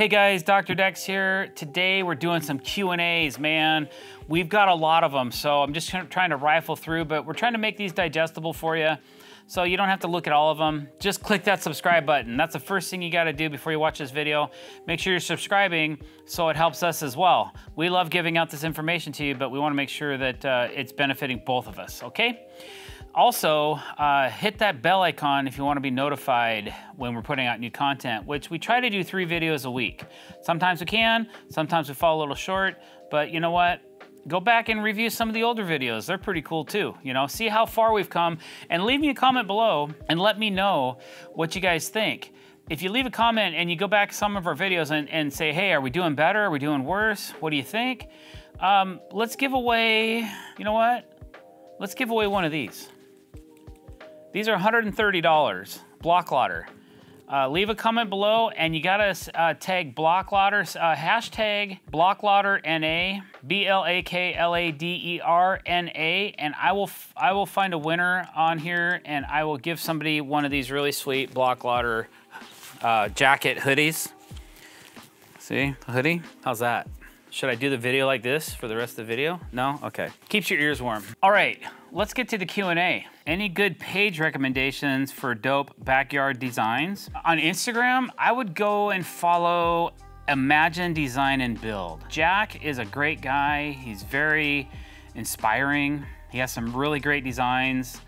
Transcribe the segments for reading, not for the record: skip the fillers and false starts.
Hey guys, Dr. Decks here. Today we're doing some Q&As, man. We've got a lot of them, so I'm just trying to rifle through, but we're trying to make these digestible for you, so you don't have to look at all of them. Just click that subscribe button. That's the first thing you gotta do before you watch this video. Make sure you're subscribing so it helps us as well. We love giving out this information to you, but we wanna make sure that it's benefiting both of us, okay? Also, hit that bell icon if you want to be notified when we're putting out new content, which we try to do 3 videos a week. Sometimes we can, sometimes we fall a little short, but you know what? Go back and review some of the older videos. They're pretty cool too. You know, see how far we've come and leave me a comment below and let me know what you guys think. If you leave a comment and you go back to some of our videos and say, hey, are we doing better? Are we doing worse? What do you think? Let's give away, you know what? Let's give away one of these. These are $130, BlockLotter. Leave a comment below and you gotta tag BlockLotter, hashtag BlockLotterNA, BLAKLADERNA, and I will find a winner on here and I will give somebody one of these really sweet BlockLotter jacket hoodies. See, the hoodie? How's that? Should I do the video like this for the rest of the video? No? Okay. Keeps your ears warm. All right, let's get to the Q&A. Any good page recommendations for dope backyard designs? On Instagram, I would go and follow Imagine, Design, and Build. Jack is a great guy. He's very inspiring. He has some really great designs.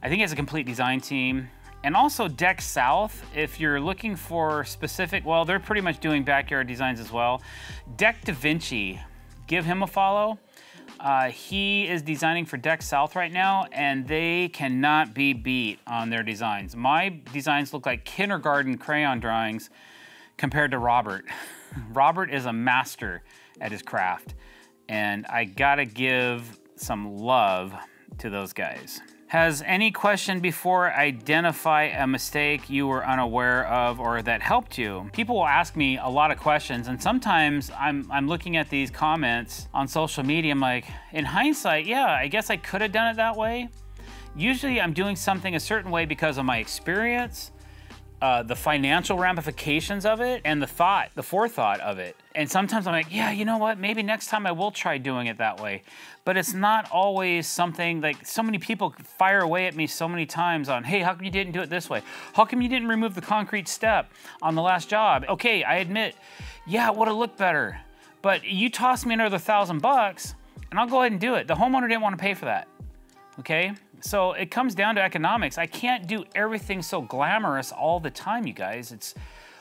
I think he has a complete design team. And also Deck South, if you're looking for specific, well, they're pretty much doing backyard designs as well. Deck Da Vinci, give him a follow. He is designing for Deck South right now, and they cannot be beat on their designs. My designs look like kindergarten crayon drawings compared to Robert. Robert is a master at his craft, and I gotta give some love to those guys. Has any question before identify a mistake you were unaware of or that helped you? People will ask me a lot of questions, and sometimes I'm looking at these comments on social media, I'm like, in hindsight, yeah, I guess I could have done it that way. Usually I'm doing something a certain way because of my experience, the financial ramifications of it, and the forethought of it. And sometimes I'm like, yeah, you know what? Maybe next time I will try doing it that way. But it's not always something like, so many people fire away at me so many times on, hey, how come you didn't do it this way? How come you didn't remove the concrete step on the last job? Okay, I admit, yeah, it would have looked better. But you toss me another $1,000 and I'll go ahead and do it. The homeowner didn't want to pay for that, okay? So it comes down to economics. I can't do everything so glamorous all the time, you guys. It's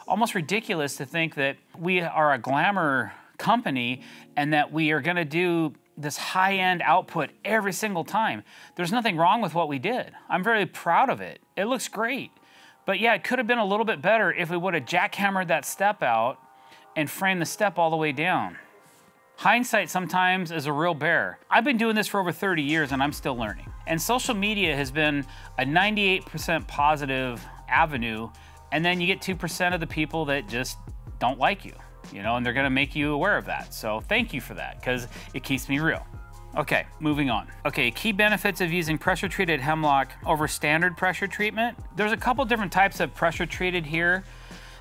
almost ridiculous to think that we are a glamour company and that we are gonna do this high-end output every single time. There's nothing wrong with what we did. I'm very proud of it. It looks great. But yeah, it could have been a little bit better if we would have jackhammered that step out and framed the step all the way down. Hindsight sometimes is a real bear. I've been doing this for over 30 years and I'm still learning. And social media has been a 98% positive avenue, and then you get 2% of the people that just don't like you, you know, and they're gonna make you aware of that. So thank you for that, because it keeps me real. Okay, moving on. Okay, key benefits of using pressure treated Hemlock over standard pressure treatment. There's a couple different types of pressure treated here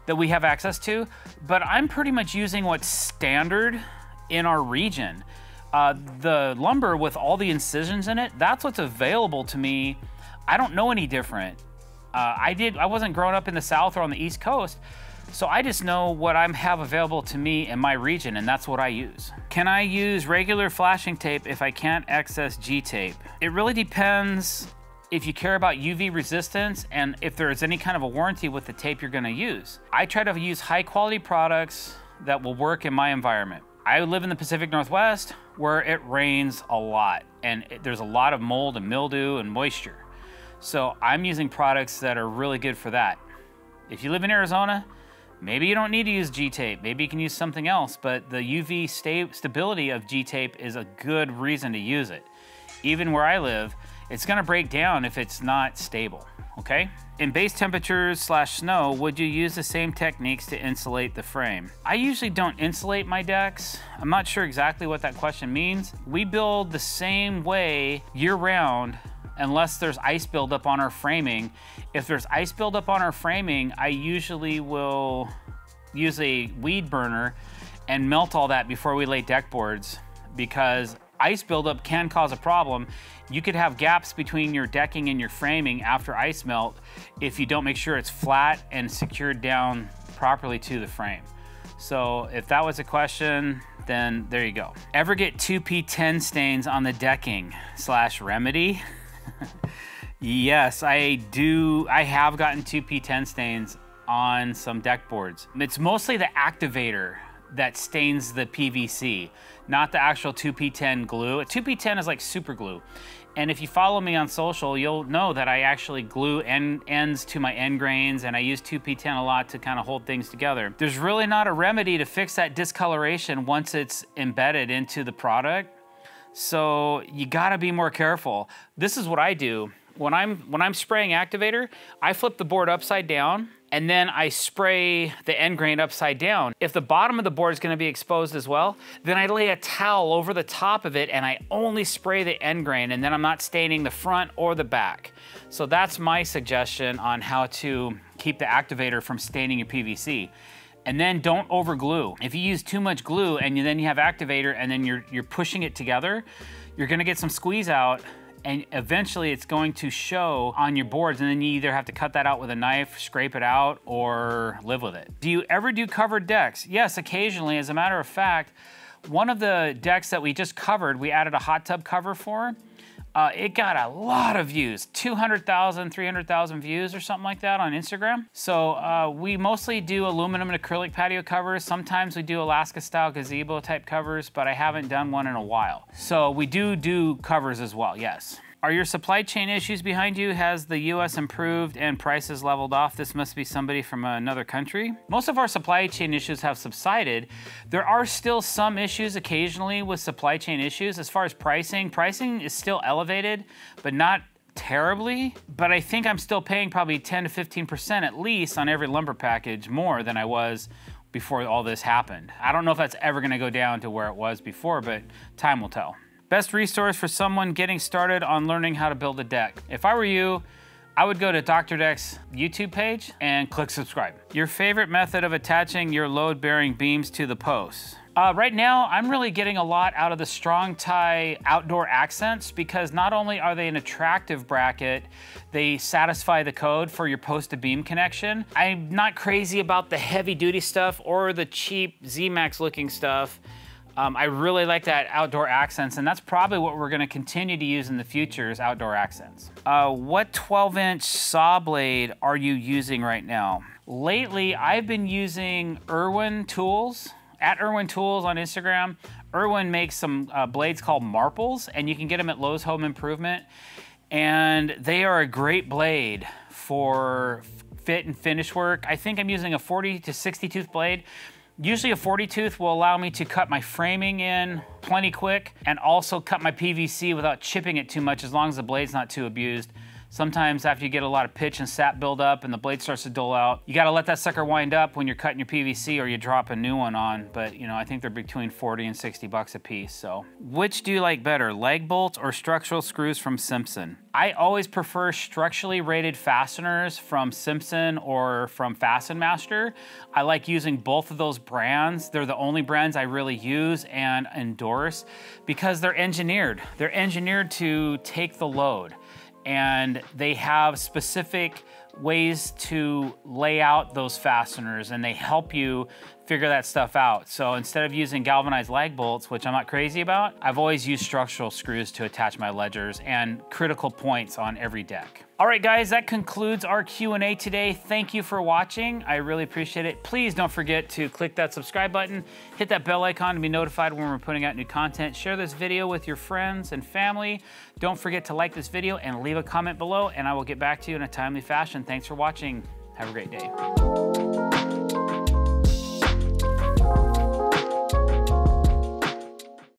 that we have access to, but I'm pretty much using what's standard in our region. The lumber with all the incisions in it, that's what's available to me. I don't know any different. I wasn't growing up in the South or on the East Coast, so I just know what I have available to me in my region, and that's what I use. Can I use regular flashing tape if I can't access GTape? It really depends if you care about UV resistance and if there's any kind of a warranty with the tape you're gonna use. I try to use high quality products that will work in my environment. I live in the Pacific Northwest where it rains a lot and there's a lot of mold and mildew and moisture. So I'm using products that are really good for that. If you live in Arizona, maybe you don't need to use GTape. Maybe you can use something else, but the UV stability of GTape is a good reason to use it. Even where I live, it's gonna break down if it's not stable, okay? In base temperatures / snow, would you use the same techniques to insulate the frame? I usually don't insulate my decks. I'm not sure exactly what that question means. We build the same way year round unless there's ice buildup on our framing. If there's ice buildup on our framing, I usually will use a weed burner and melt all that before we lay deck boards, because ice buildup can cause a problem. You could have gaps between your decking and your framing after ice melt if you don't make sure it's flat and secured down properly to the frame. So if that was a question, then there you go. Ever get 2 P10 stains on the decking / remedy? Yes, I do. I have gotten 2 P10 stains on some deck boards. It's mostly the activator that stains the PVC, not the actual 2P10 glue. A 2P10 is like super glue. And if you follow me on social, you'll know that I actually glue ends to my end grains, and I use 2P10 a lot to kind of hold things together. There's really not a remedy to fix that discoloration once it's embedded into the product. So you gotta be more careful. This is what I do. When I'm spraying Activator, I flip the board upside down, and then I spray the end grain upside down. If the bottom of the board is gonna be exposed as well, then I lay a towel over the top of it and I only spray the end grain, and then I'm not staining the front or the back. So that's my suggestion on how to keep the Activator from staining your PVC. And then don't over glue. If you use too much glue and then you have Activator and then you're pushing it together, you're gonna get some squeeze out, and eventually it's going to show on your boards, and then you either have to cut that out with a knife, scrape it out, or live with it. Do you ever do covered decks? Yes, occasionally. As a matter of fact, one of the decks that we just covered, we added a hot tub cover for. It got a lot of views, 200,000, 300,000 views or something like that on Instagram. So we mostly do aluminum and acrylic patio covers. Sometimes we do Alaska style gazebo type covers, but I haven't done one in a while. So we do covers as well, yes. Are your supply chain issues behind you? Has the US improved and prices leveled off? This must be somebody from another country. Most of our supply chain issues have subsided. There are still some issues occasionally with supply chain issues. As far as pricing is still elevated, but not terribly. But I think I'm still paying probably 10 to 15% at least on every lumber package more than I was before all this happened. I don't know if that's ever gonna go down to where it was before, but time will tell. Best resource for someone getting started on learning how to build a deck. If I were you, I would go to drdecks YouTube page and click subscribe. Your favorite method of attaching your load-bearing beams to the posts? Right now, I'm really getting a lot out of the strong tie outdoor accents, because not only are they an attractive bracket, they satisfy the code for your post to beam connection. I'm not crazy about the heavy duty stuff or the cheap Z-Max looking stuff. I really like that outdoor accents, and that's probably what we're gonna continue to use in the future is outdoor accents. What 12-inch saw blade are you using right now? Lately, I've been using Irwin Tools, at Irwin Tools on Instagram. Irwin makes some blades called Marples, and you can get them at Lowe's Home Improvement. And they are a great blade for fit and finish work. I think I'm using a 40 to 60 tooth blade. Usually a 40 tooth will allow me to cut my framing in plenty quick and also cut my PVC without chipping it too much, as long as the blade's not too abused. Sometimes after you get a lot of pitch and sap build up and the blade starts to dull out, you gotta let that sucker wind up when you're cutting your PVC, or you drop a new one on. But you know, I think they're between 40 and 60 bucks a piece, so. Which do you like better, leg bolts or structural screws from Simpson? I always prefer structurally rated fasteners from Simpson or from Fasten Master. I like using both of those brands. They're the only brands I really use and endorse because they're engineered. They're engineered to take the load, and they have specific ways to lay out those fasteners, and they help you figure that stuff out. So instead of using galvanized lag bolts, which I'm not crazy about, I've always used structural screws to attach my ledgers and critical points on every deck. All right, guys, that concludes our Q&A today. Thank you for watching. I really appreciate it. Please don't forget to click that subscribe button, hit that bell icon to be notified when we're putting out new content. Share this video with your friends and family. Don't forget to like this video and leave a comment below, and I will get back to you in a timely fashion. Thanks for watching. Have a great day.